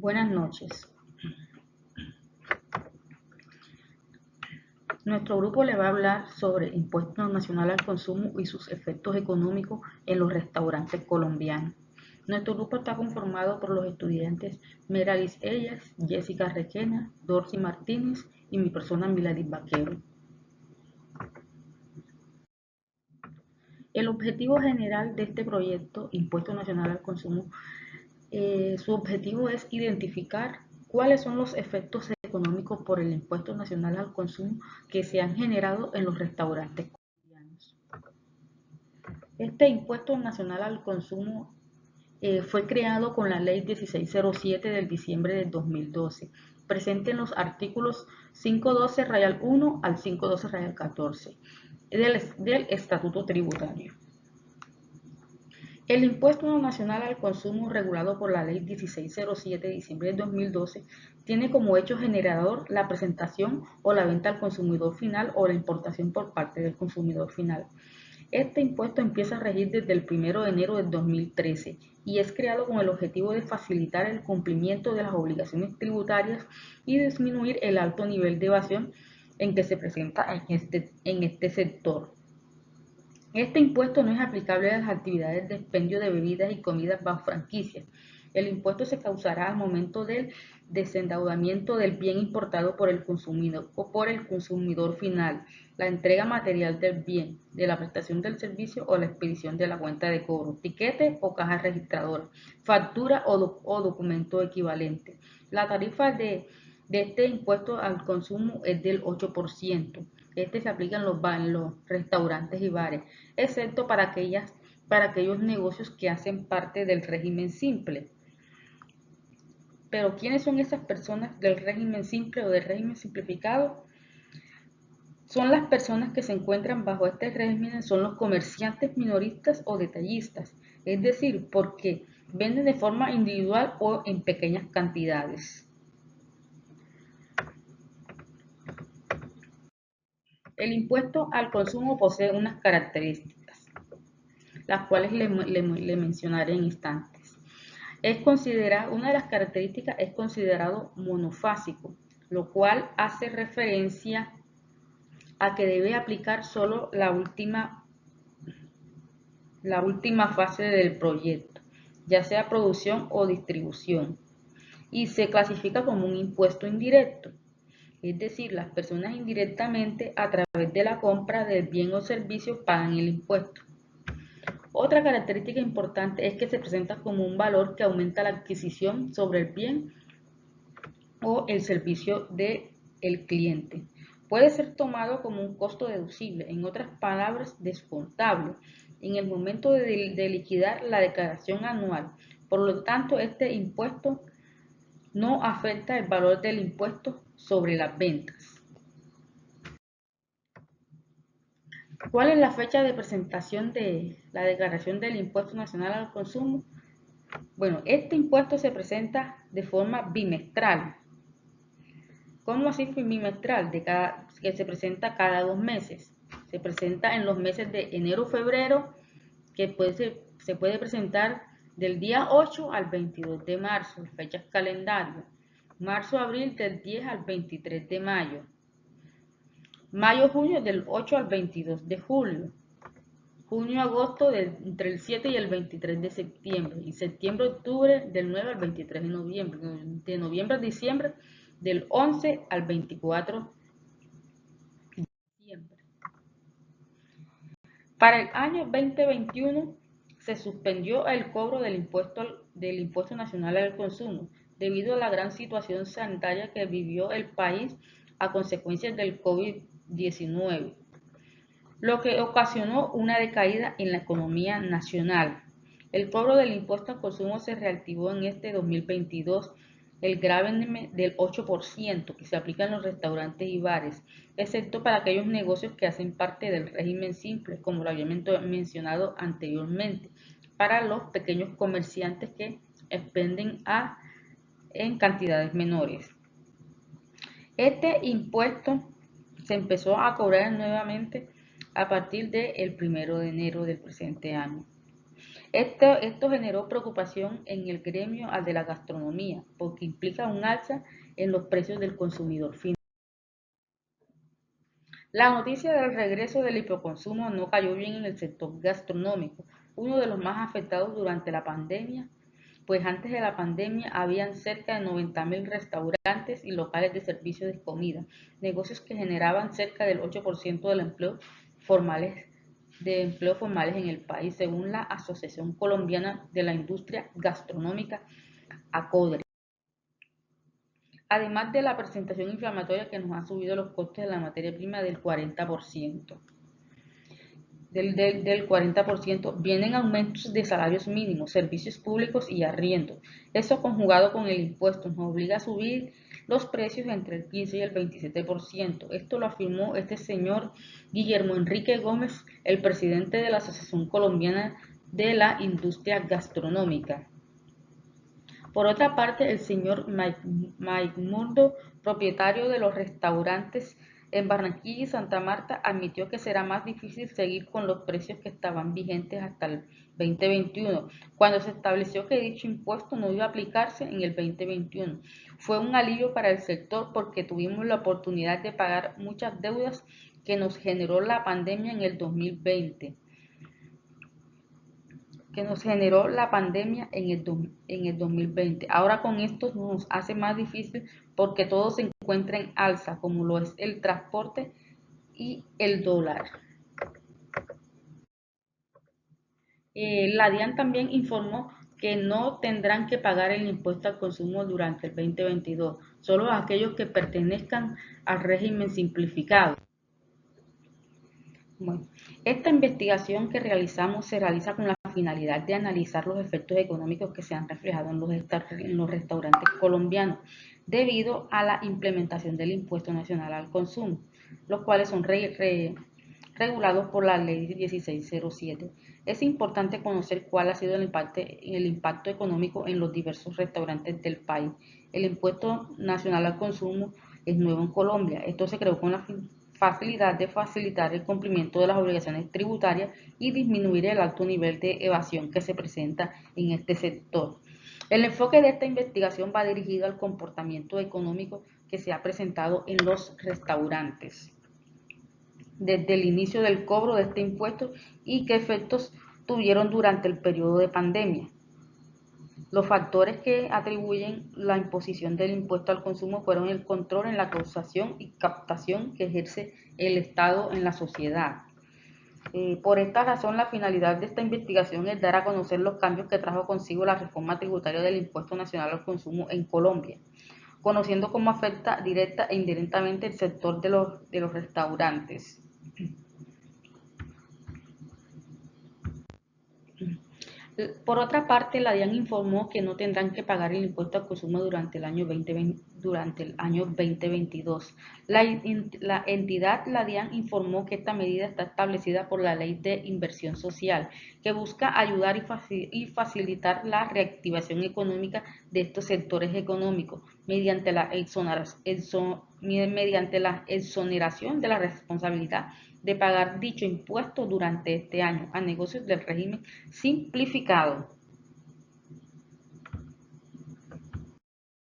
Buenas noches. Nuestro grupo le va a hablar sobre Impuesto Nacional al Consumo y sus efectos económicos en los restaurantes colombianos. Nuestro grupo está conformado por los estudiantes Meralis Ellas, Jessica Requena, Dorcy Martínez y mi persona Miladis Vaquero. El objetivo general de este proyecto, Impuesto Nacional al Consumo, su objetivo es identificar cuáles son los efectos económicos por el Impuesto Nacional al Consumo que se han generado en los restaurantes colombianos. Este Impuesto Nacional al Consumo fue creado con la Ley 1607 del diciembre del 2012, presente en los artículos 512-1 al 512-14 del Estatuto Tributario. El Impuesto Nacional al Consumo, regulado por la Ley 1607 de diciembre de 2012, tiene como hecho generador la presentación o la venta al consumidor final o la importación por parte del consumidor final. Este impuesto empieza a regir desde el 1 de enero de 2013 y es creado con el objetivo de facilitar el cumplimiento de las obligaciones tributarias y disminuir el alto nivel de evasión en que se presenta en este sector. Este impuesto no es aplicable a las actividades de expendio de bebidas y comidas bajo franquicias. El impuesto se causará al momento del desendeudamiento del bien importado por el consumidor o por el consumidor final, la entrega material del bien, de la prestación del servicio o la expedición de la cuenta de cobro, tiquete o caja registradora, factura o documento equivalente. La tarifa de este impuesto al consumo es del 8%. Este se aplica en los restaurantes y bares, excepto para aquellos negocios que hacen parte del régimen simple. Pero ¿quiénes son esas personas del régimen simple o del régimen simplificado? Son las personas que se encuentran bajo este régimen, son los comerciantes minoristas o detallistas, es decir, porque venden de forma individual o en pequeñas cantidades. El impuesto al consumo posee unas características, las cuales le mencionaré en instantes. Una de las características es considerado monofásico, lo cual hace referencia a que debe aplicar solo la última fase del proyecto, ya sea producción o distribución, y se clasifica como un impuesto indirecto. Es decir, las personas indirectamente a través de la compra del bien o servicio pagan el impuesto. Otra característica importante es que se presenta como un valor que aumenta la adquisición sobre el bien o el servicio del cliente. Puede ser tomado como un costo deducible, en otras palabras, descontable, en el momento de liquidar la declaración anual. Por lo tanto, este impuesto no afecta el valor del impuesto sobre las ventas. ¿Cuál es la fecha de presentación de la declaración del Impuesto Nacional al Consumo? Bueno, este impuesto se presenta de forma bimestral. ¿Cómo así bimestral? Que se presenta cada 2 meses. Se presenta en los meses de enero, febrero, que se puede presentar del día 8 al 22 de marzo, fechas calendario. Marzo, abril del 10 al 23 de mayo. Mayo, junio del 8 al 22 de julio. Junio, agosto entre el 7 y el 23 de septiembre. Y septiembre, octubre del 9 al 23 de noviembre. De noviembre a diciembre del 11 al 24 de diciembre. Para el año 2021 se suspendió el cobro del impuesto nacional al consumo debido a la gran situación sanitaria que vivió el país a consecuencia del COVID-19, lo que ocasionó una decaída en la economía nacional. El cobro del impuesto al consumo se reactivó en este 2022, el gravamen del 8% que se aplica en los restaurantes y bares, excepto para aquellos negocios que hacen parte del régimen simple, como lo había mencionado anteriormente, para los pequeños comerciantes que expenden en cantidades menores. Este impuesto se empezó a cobrar nuevamente a partir del 1 de enero del presente año. Esto generó preocupación en el gremio al de la gastronomía, porque implica un alza en los precios del consumidor final. La noticia del regreso del hipoconsumo no cayó bien en el sector gastronómico, uno de los más afectados durante la pandemia, pues antes de la pandemia habían cerca de 90.000 restaurantes y locales de servicio de comida, negocios que generaban cerca del 8% formales, de empleo formales en el país, según la Asociación Colombiana de la Industria Gastronómica, ACODRE. Además de la presentación inflamatoria que nos ha subido los costes de la materia prima del 40%. Del 40%, vienen aumentos de salarios mínimos, servicios públicos y arriendos. Eso conjugado con el impuesto nos obliga a subir los precios entre el 15 y el 27%. Esto lo afirmó este señor Guillermo Enrique Gómez, el presidente de la Asociación Colombiana de la Industria Gastronómica. Por otra parte, el señor Mike Murdo, propietario de los restaurantes en Barranquilla y Santa Marta, admitió que será más difícil seguir con los precios que estaban vigentes hasta el 2021, cuando se estableció que dicho impuesto no iba a aplicarse en el 2021. Fue un alivio para el sector porque tuvimos la oportunidad de pagar muchas deudas que nos generó la pandemia en el 2020 que nos generó la pandemia en el 2020. Ahora con esto nos hace más difícil porque todo se encuentra en alza, como lo es el transporte y el dólar. La DIAN también informó que no tendrán que pagar el impuesto al consumo durante el 2022, solo aquellos que pertenezcan al régimen simplificado. Bueno, esta investigación que realizamos se realiza con la finalidad de analizar los efectos económicos que se han reflejado en los restaurantes colombianos debido a la implementación del impuesto nacional al consumo, los cuales son regulados por la ley 1607. Es importante conocer cuál ha sido el impacto económico en los diversos restaurantes del país. El impuesto nacional al consumo es nuevo en Colombia. Esto se creó con la facilidad de facilitar el cumplimiento de las obligaciones tributarias y disminuir el alto nivel de evasión que se presenta en este sector. El enfoque de esta investigación va dirigido al comportamiento económico que se ha presentado en los restaurantes desde el inicio del cobro de este impuesto y qué efectos tuvieron durante el periodo de pandemia. Los factores que atribuyen la imposición del impuesto al consumo fueron el control en la causación y captación que ejerce el Estado en la sociedad. Por esta razón, la finalidad de esta investigación es dar a conocer los cambios que trajo consigo la reforma tributaria del impuesto nacional al consumo en Colombia, conociendo cómo afecta directa e indirectamente el sector de los restaurantes. Por otra parte, la DIAN informó que no tendrán que pagar el impuesto al consumo durante el año 2022. La entidad, la DIAN, informó que esta medida está establecida por la Ley de Inversión Social, que busca ayudar y facilitar la reactivación económica de estos sectores económicos mediante la exoneración de la responsabilidad de pagar dicho impuesto durante este año a negocios del régimen simplificado.